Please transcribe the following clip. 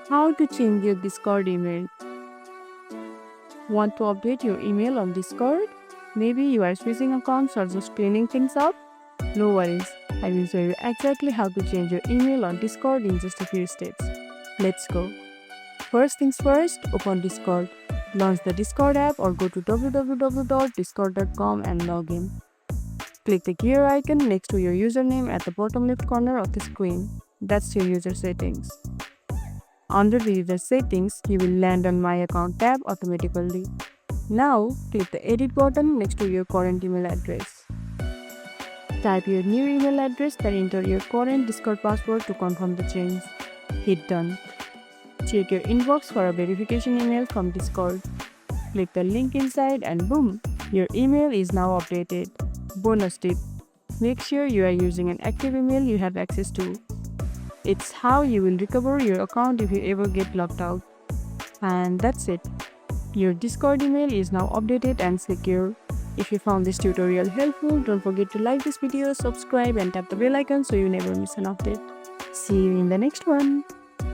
How to change your Discord email. Want to update your email on Discord? Maybe you are switching accounts or just cleaning things up? No worries, I will show you exactly how to change your email on Discord in just a few steps. Let's go. First things first, open Discord. Launch the Discord app or go to www.discord.com and log in. Click the gear icon next to your username at the bottom left corner of the screen. That's your user settings. Under the user settings, you will land on My Account tab automatically. Now, click the edit button next to your current email address. Type your new email address then enter your current Discord password to confirm the change. Hit done. Check your inbox for a verification email from Discord. Click the link inside and boom, your email is now updated. Bonus tip: make sure you are using an active email you have access to. It's how you will recover your account if you ever get locked out. And that's it. Your Discord email is now updated and secure. If you found this tutorial helpful, don't forget to like this video, subscribe and tap the bell icon so you never miss an update. See you in the next one.